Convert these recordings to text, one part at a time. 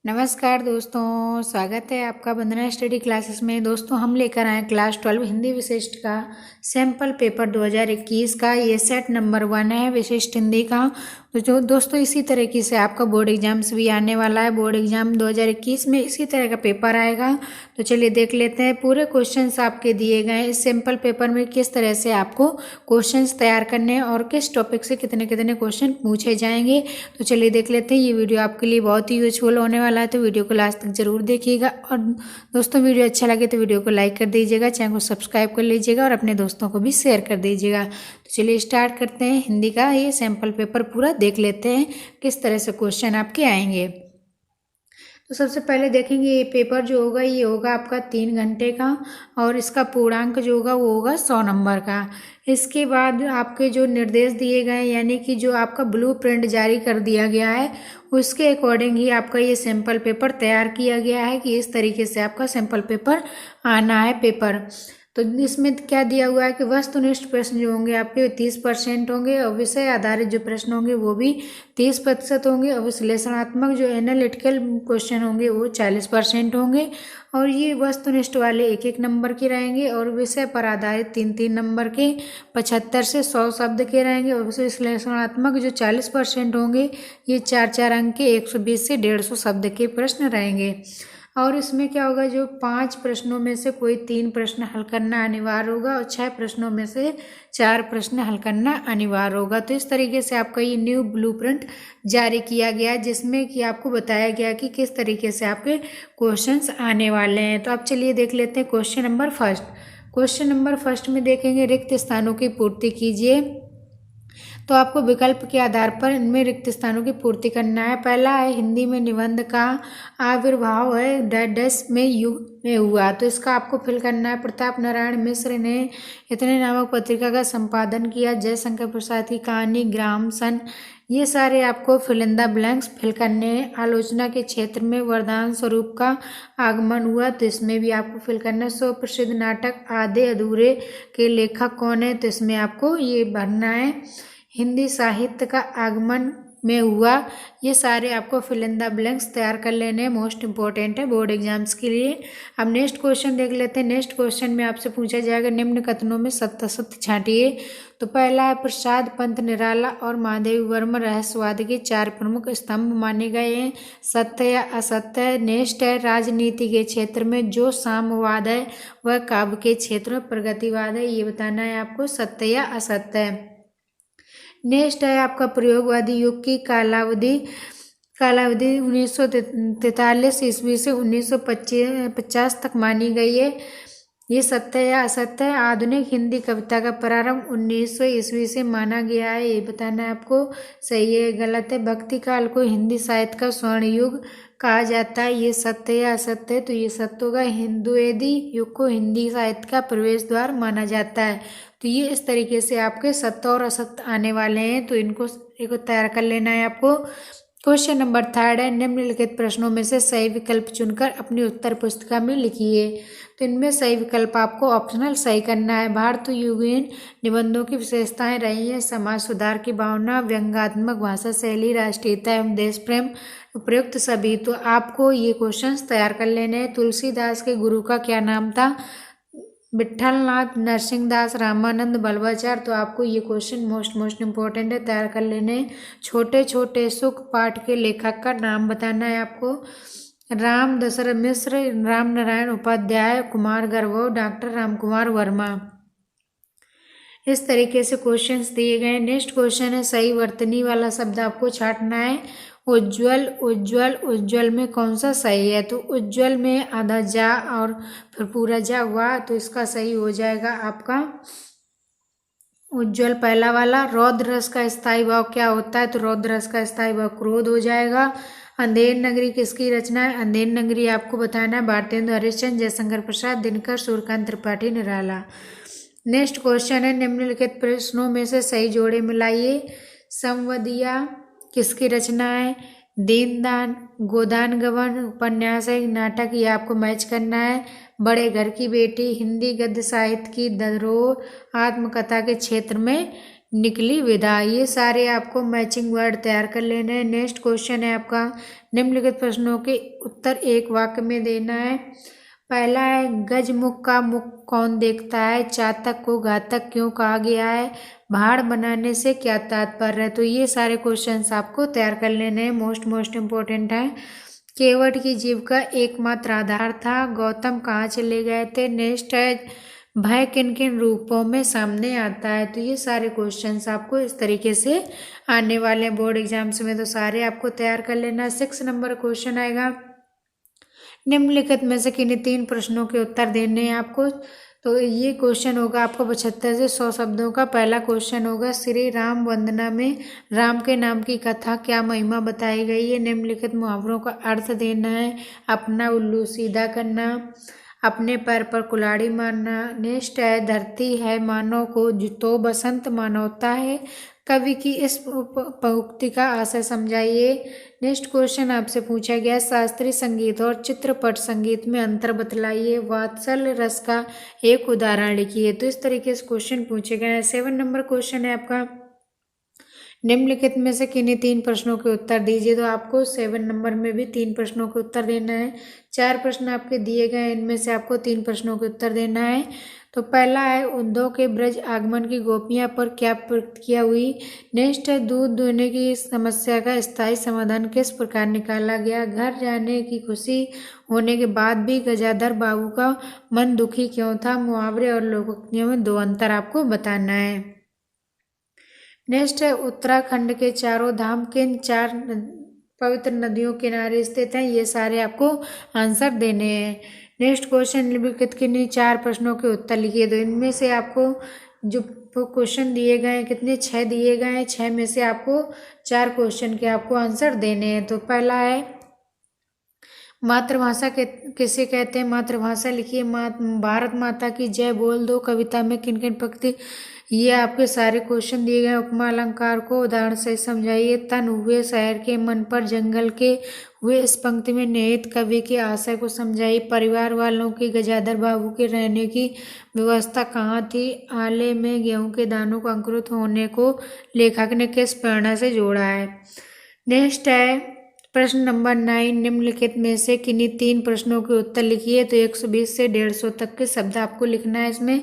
नमस्कार दोस्तों, स्वागत है आपका वंदना स्टडी क्लासेस में। दोस्तों हम लेकर आए क्लास 12 हिंदी विशिष्ट का सैम्पल पेपर 2021 का। ये सेट नंबर 1 है विशिष्ट हिंदी का। तो जो दोस्तों इसी तरीके से आपका बोर्ड एग्जाम्स भी आने वाला है। बोर्ड एग्जाम 2021 में इसी तरह का पेपर आएगा। तो चलिए देख लेते हैं पूरे क्वेश्चंस आपके दिए गए इस सैम्पल पेपर में किस तरह से आपको क्वेश्चंस तैयार करने हैं और किस टॉपिक से कितने कितने क्वेश्चन पूछे जाएंगे। तो चलिए देख लेते हैं। ये वीडियो आपके लिए बहुत ही यूजफुल होने वाला है, तो वीडियो को लास्ट तक जरूर देखिएगा। और दोस्तों वीडियो अच्छा लगे तो वीडियो को लाइक कर दीजिएगा, चैनल को सब्सक्राइब कर लीजिएगा और अपने दोस्तों को भी शेयर कर दीजिएगा। तो चलिए स्टार्ट करते हैं। हिंदी का ये सैम्पल पेपर पूरा देख लेते हैं किस तरह से क्वेश्चन आपके आएंगे। तो सबसे पहले देखेंगे ये पेपर जो होगा ये होगा आपका 3 घंटे का और इसका पूर्णांक जो होगा वो होगा 100 नंबर का। इसके बाद आपके जो निर्देश दिए गए यानी कि जो आपका ब्लूप्रिंट जारी कर दिया गया है उसके अकॉर्डिंग ही आपका ये सैम्पल पेपर तैयार किया गया है कि इस तरीके से आपका सैम्पल पेपर आना है पेपर। तो इसमें क्या दिया हुआ है कि वस्तुनिष्ठ प्रश्न जो होंगे आपके 30% होंगे और विषय आधारित जो प्रश्न होंगे वो भी 30% होंगे और विश्लेषणात्मक जो एनालिटिकल क्वेश्चन होंगे वो 40% होंगे। और ये वस्तुनिष्ठ वाले 1-1 नंबर के रहेंगे और विषय पर आधारित 3-3 नंबर के 75 से 100 शब्द के रहेंगे। और विश्लेषणात्मक जो 40% होंगे ये 4-4 अंक के 120 से 150 शब्द के प्रश्न रहेंगे। और इसमें क्या होगा, जो 5 प्रश्नों में से कोई 3 प्रश्न हल करना अनिवार्य होगा और 6 प्रश्नों में से 4 प्रश्न हल करना अनिवार्य होगा। तो इस तरीके से आपका ये न्यू ब्लूप्रिंट जारी किया गया जिसमें कि आपको बताया गया कि किस तरीके से आपके क्वेश्चंस आने वाले हैं। तो आप चलिए देख लेते हैं question number first. Question number first में देखेंगे रिक्त स्थानों की पूर्ति कीजिए। तो आपको विकल्प के आधार पर इनमें रिक्त स्थानों की पूर्ति करना है। पहला है हिंदी में निबंध का आविर्भाव है डैश में युग में हुआ। तो इसका आपको फिल करना है। प्रताप नारायण मिश्र ने इतने नामक पत्रिका का संपादन किया। जयशंकर प्रसाद की कहानी ग्राम सन। ये सारे आपको fill in the blanks fill करने हैं। आलोचना के क्षेत्र में वरदान स्वरूप का आगमन हुआ। तो इसमें भी आपको फिल करना है। सौ प्रसिद्ध नाटक आधे अधूरे के लेखक कौन है। तो इसमें आपको ये भरना है। हिंदी साहित्य का आगमन में हुआ। ये सारे आपको फिल इन द ब्लैंक्स तैयार कर लेने हैं। मोस्ट इंपॉर्टेंट है बोर्ड एग्जाम्स के लिए। अब नेक्स्ट क्वेश्चन देख लेते हैं। नेक्स्ट क्वेश्चन में आपसे पूछा जाएगा निम्न कथनों में सत्य असत्य छांटिए। तो पहला है प्रसाद पंत निराला और महादेवी वर्मा रहस्यवाद के 4 प्रमुख स्तंभ माने गए हैं। सत्य या असत्य। नेक्स्ट है राजनीति के क्षेत्र में जो साम्यवाद है वह काव्य के क्षेत्र में प्रगतिवाद है। ये बताना है आपको सत्य या असत्य है। नेक्स्ट है आपका प्रयोगवादी युग की कालावधि 1943 ईस्वी से 1950 तक मानी गई है। ये सत्य या असत्य है। आधुनिक हिंदी कविता का प्रारंभ 1900 ईस्वी से माना गया है। ये बताना है आपको सही है गलत है। भक्ति काल को हिंदी साहित्य का स्वर्ण युग कहा जाता है। ये सत्य या असत्य है। तो ये सत्य होगा। हिंदुवेदी युग को हिंदी साहित्य का प्रवेश द्वार माना जाता है। तो ये इस तरीके से आपके सत्य और असत्य आने वाले हैं। तो इनको तैयार कर लेना है आपको। क्वेश्चन नंबर 3 है निम्नलिखित प्रश्नों में से सही विकल्प चुनकर अपनी उत्तर पुस्तिका में लिखिए। तो इनमें सही विकल्प आपको ऑप्शनल सही करना है। भारतयुगीन निबंधों की विशेषताएं रही हैं समाज सुधार की भावना, व्यंग्यात्मक भाषा शैली, राष्ट्रीयता एवं देश प्रेम, उपयुक्त सभी। तो आपको ये क्वेश्चंस तैयार कर लेने हैं। तुलसीदास के गुरु का क्या नाम था। विठलनाथ, नरसिंहदास, रामानंद, बल्लभाचार्य। तो आपको ये क्वेश्चन मोस्ट इम्पोर्टेंट है, तैयार कर लेने। छोटे छोटे सुख पाठ के लेखक का नाम बताना है आपको। राम दशरथ मिश्र, राम नारायण उपाध्याय, कुमार गर्भव, डॉक्टर राम कुमार वर्मा। इस तरीके से क्वेश्चंस दिए गए। नेक्स्ट क्वेश्चन है सही वर्तनी वाला शब्द आपको छांटना है। उज्ज्वल उज्ज्वल उज्ज्वल में कौन सा सही है। तो उज्ज्वल में आधा जा और फिर पूरा जा हुआ। तो इसका सही हो जाएगा आपका उज्ज्वल पहला वाला। रौद्र रस का स्थायी भाव क्या होता है। तो रौद्र रस का स्थायी भाव क्रोध हो जाएगा। अंधेर नगरी किसकी रचना है। अंधेर नगरी आपको बताना है भारतेंदु हरिश्चंद्र, जयशंकर प्रसाद, दिनकर, सूर्यकांत त्रिपाठी, निराला। नेक्स्ट क्वेश्चन है निम्नलिखित प्रश्नों में से सही जोड़े मिलाइए। संवदिया किसकी रचना है। दीनदान, गोदान गबन, उपन्यास है, नाटक। ये आपको मैच करना है। बड़े घर की बेटी हिंदी गद्य साहित्य की धरोहर आत्मकथा के क्षेत्र में निकली विदा। ये सारे आपको मैचिंग वर्ड तैयार कर लेने हैं। नेक्स्ट क्वेश्चन है आपका, निम्नलिखित प्रश्नों के उत्तर एक वाक्य में देना है। पहला है, गजमुख का मुख कौन देखता है? चातक को घातक क्यों कहा गया है? भाड़ बनाने से क्या तात्पर्य है? तो ये सारे क्वेश्चंस आपको तैयार कर लेने हैं। मोस्ट इम्पोर्टेंट है। केवट की जीविका एकमात्र आधार था। गौतम कहाँ चले गए थे? नेक्स्ट है, भय किन किन रूपों में सामने आता है? तो ये सारे क्वेश्चंस आपको इस तरीके से आने वाले हैं बोर्ड एग्जाम्स में, तो सारे आपको तैयार कर लेना। 6 नंबर क्वेश्चन आएगा, निम्नलिखित में से किन्हीं 3 प्रश्नों के उत्तर देने हैं आपको। तो ये क्वेश्चन होगा आपको 75 से 100 शब्दों का। पहला क्वेश्चन होगा, श्री राम वंदना में राम के नाम की कथा क्या महिमा बताई गई है? निम्नलिखित मुहावरों का अर्थ देना है। अपना उल्लू सीधा करना, अपने पैर पर कुल्हाड़ी मारना। नेक्स्ट है, धरती है मानव को तो बसंत मानवता है। कवि की इस पंक्ति का आशय समझाइए। नेक्स्ट क्वेश्चन आपसे पूछा गया, शास्त्रीय संगीत और चित्रपट संगीत में अंतर बतलाइए। वात्सल रस का एक उदाहरण लिखिए। तो इस तरीके से क्वेश्चन पूछे गए हैं। 7 नंबर क्वेश्चन है आपका, निम्नलिखित में से किन्हीं 3 प्रश्नों के उत्तर दीजिए। तो आपको 7 नंबर में भी 3 प्रश्नों के उत्तर देना है। 4 प्रश्न आपके दिए गए हैं, इनमें से आपको 3 प्रश्नों के उत्तर देना है। तो पहला है, उद्धव के ब्रज आगमन की गोपियां पर क्या प्रतिक्रिया हुई? नेक्स्ट है, दूध दुहने की समस्या का स्थायी समाधान किस प्रकार निकाला गया? घर जाने की खुशी होने के बाद भी गजाधर बाबू का मन दुखी क्यों था? मुहावरे और लोकोक्तियों में 2 अंतर आपको बताना है। नेक्स्ट है, उत्तराखंड के चारों धाम किन 4 पवित्र नदियों के किनारे स्थित हैं? ये सारे आपको आंसर देने हैं। नेक्स्ट क्वेश्चन, निम्नलिखित किन्हीं 4 प्रश्नों के उत्तर लिखिए। तो इनमें से आपको जो क्वेश्चन दिए गए हैं, कितने 6 दिए गए हैं, 6 में से आपको 4 क्वेश्चन के आपको आंसर देने हैं। तो पहला है, मातृभाषा किसे कहते हैं? मातृभाषा लिखिए। भारत माता की जय बोल दो कविता में किन किन पंक्ति? ये आपके सारे क्वेश्चन दिए गए। उपमा अलंकार को उदाहरण से समझाइए। तन हुए शहर के, मन पर जंगल के हुए, इस पंक्ति में निहित कवि के आशय को समझाइए। परिवार वालों की गजाधर बाबू के रहने की व्यवस्था कहाँ थी? आले में गेहूं के दानों को अंकुरित होने को लेखक ने किस प्रेरणा से जोड़ा है? नेक्स्ट है प्रश्न नंबर 9, निम्नलिखित में से किन्हीं 3 प्रश्नों के उत्तर लिखिए। तो 120 से 150 तक के शब्द आपको लिखना है इसमें।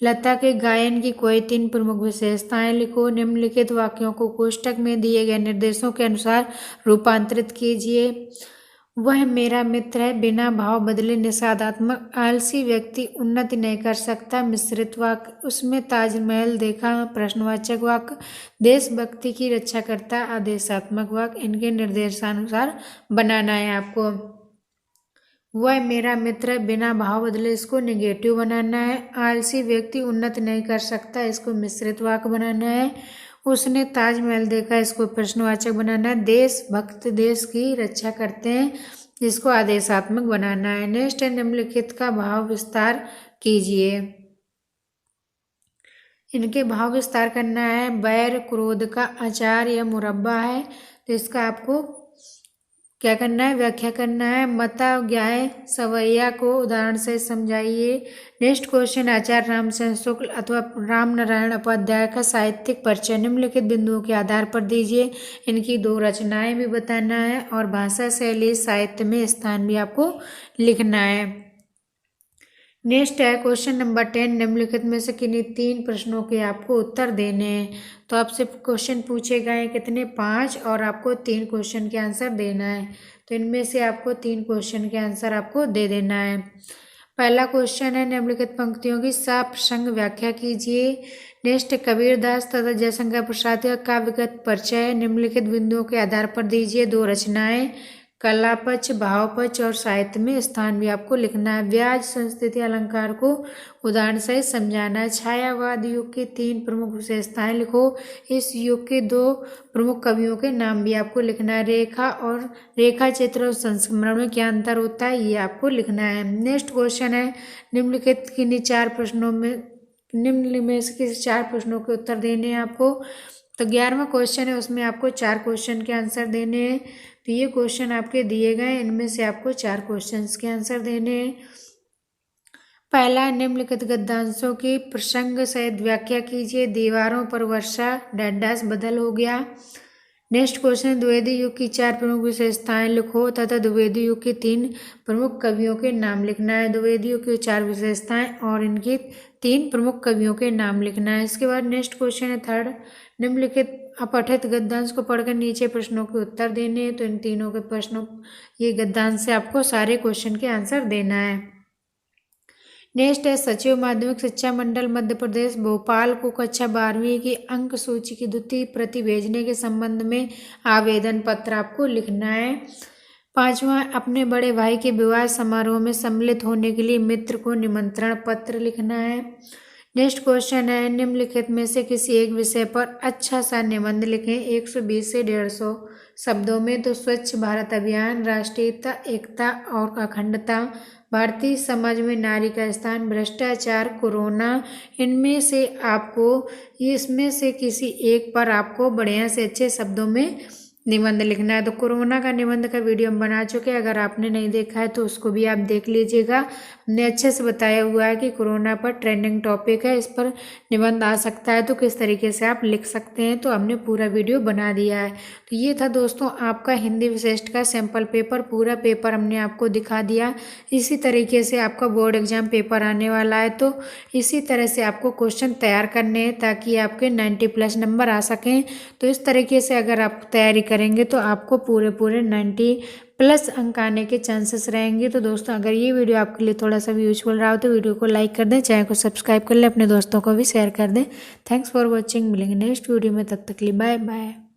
लता के गायन की कोई 3 प्रमुख विशेषताएं लिखो। निम्नलिखित वाक्यों को कोष्टक में दिए गए निर्देशों के अनुसार रूपांतरित कीजिए। वह मेरा मित्र है, बिना भाव बदले निषेधात्मक। आलसी व्यक्ति उन्नति नहीं कर सकता, मिश्रित वाक्य। उसमें ताजमहल देखा, प्रश्नवाचक वाक्य। देशभक्ति की रक्षा करता, आदेशात्मक वाक्य। इनके निर्देशानुसार बनाना है आपको। वह मेरा मित्र है, बिना भाव बदले, इसको निगेटिव बनाना है। आलसी व्यक्ति उन्नति नहीं कर सकता, इसको मिश्रित वाक्य बनाना है। उसने ताजमहल देखा, इसको प्रश्नवाचक बनाना है। देशभक्त देश की रक्षा करते हैं, इसको आदेशात्मक बनाना है। नेक्स्ट है, निम्नलिखित का भाव विस्तार कीजिए। इनके भाव विस्तार करना है। बैर क्रोध का अचार या मुरब्बा है, तो इसका आपको क्या करना है? व्याख्या करना है। मता ज्ञाय सवैया को उदाहरण से समझाइए। नेक्स्ट क्वेश्चन, आचार्य रामचंद्र शुक्ल अथवा राम नारायण उपाध्याय का साहित्यिक परिचय निम्नलिखित बिंदुओं के आधार पर दीजिए। इनकी 2 रचनाएं भी बताना है और भाषा शैली साहित्य में स्थान भी आपको लिखना है। नेक्स्ट है क्वेश्चन नंबर 10, निम्नलिखित में से किन्हीं 3 प्रश्नों के आपको उत्तर देने हैं। तो आपसे क्वेश्चन पूछे गए कितने? 5, और आपको 3 क्वेश्चन के आंसर देना है। तो इनमें से आपको 3 क्वेश्चन के आंसर आपको दे देना है। पहला क्वेश्चन है, निम्नलिखित पंक्तियों की सप्रसंग व्याख्या कीजिए। नेक्स्ट, कबीरदास तथा जयशंकर प्रसाद का काव्यगत परिचय निम्नलिखित बिंदुओं के आधार पर दीजिए। 2 रचनाएं, कला पक्ष, भाव पक्ष और साहित्य में स्थान भी आपको लिखना है। व्याज संस्कृति अलंकार को उदाहरण से समझाना है। छायावाद युग की 3 प्रमुख विशेषताएं लिखो। इस युग के 2 प्रमुख कवियों के नाम भी आपको लिखना है। रेखा चित्र और संस्मरण में क्या अंतर होता है, ये आपको लिखना है। नेक्स्ट क्वेश्चन है, निम्नलिखित किन्हीं 4 प्रश्नों में से किसी 4 प्रश्नों के उत्तर देने हैं आपको। तो 11वां क्वेश्चन है, उसमें आपको 4 क्वेश्चन के आंसर देने हैं। तो ये क्वेश्चन आपके दिए गए, इनमें से आपको 4 क्वेश्चंस के आंसर देने हैं। पहला, निम्नलिखित गद्यांशों की प्रसंग सहित व्याख्या कीजिए। दीवारों पर वर्षा डैश बदल हो गया। नेक्स्ट क्वेश्चन, द्विवेदी युग की 4 प्रमुख विशेषताएं लिखो तथा द्विवेदी युग के 3 प्रमुख कवियों के नाम लिखना है। द्विवेदी युग की 4 विशेषताएं और इनके 3 प्रमुख कवियों के नाम लिखना है। इसके बाद नेक्स्ट क्वेश्चन है थर्ड, निम्नलिखित अपठित गद्यांश को पढ़कर नीचे प्रश्नों के उत्तर देने हैं। तो इन तीनों के प्रश्नों, ये गद्यांश से आपको सारे क्वेश्चन के आंसर देना है। नेक्स्ट है, सचिव माध्यमिक शिक्षा मंडल मध्य प्रदेश भोपाल को कक्षा 12वीं की अंक सूची की द्वितीय प्रति भेजने के संबंध में आवेदन पत्र आपको लिखना है। पांचवा, अपने बड़े भाई के विवाह समारोह में सम्मिलित होने के लिए मित्र को निमंत्रण पत्र लिखना है। नेक्स्ट क्वेश्चन है, निम्नलिखित में से किसी एक विषय पर अच्छा सा निबंध लिखें 120 से 150 शब्दों में। तो स्वच्छ भारत अभियान, राष्ट्रीयता, एकता और अखंडता, भारतीय समाज में नारी का स्थान, भ्रष्टाचार, कोरोना, इसमें से किसी एक पर आपको बढ़िया से अच्छे शब्दों में निबंध लिखना है। तो कोरोना का निबंध का वीडियो हम बना चुके हैं, अगर आपने नहीं देखा है तो उसको भी आप देख लीजिएगा। हमने अच्छे से बताया हुआ है कि कोरोना पर ट्रेंडिंग टॉपिक है, इस पर निबंध आ सकता है तो किस तरीके से आप लिख सकते हैं, तो हमने पूरा वीडियो बना दिया है। तो ये था दोस्तों आपका हिंदी विशिष्ट का सैम्पल पेपर, पूरा पेपर हमने आपको दिखा दिया। इसी तरीके से आपका बोर्ड एग्जाम पेपर आने वाला है, तो इसी तरह से आपको क्वेश्चन तैयार करने हैं ताकि आपके 90+ नंबर आ सकें। तो इस तरीके से अगर आप तैयारी करेंगे तो आपको पूरे 90+ अंक आने के चांसेस रहेंगे। तो दोस्तों अगर ये वीडियो आपके लिए थोड़ा सा भी यूजफुल रहा हो तो वीडियो को लाइक कर दें, चैनल को सब्सक्राइब कर लें, अपने दोस्तों को भी शेयर कर दें। Thanks for watching. मिलेंगे नेक्स्ट वीडियो में, तब तक के लिए बाय बाय।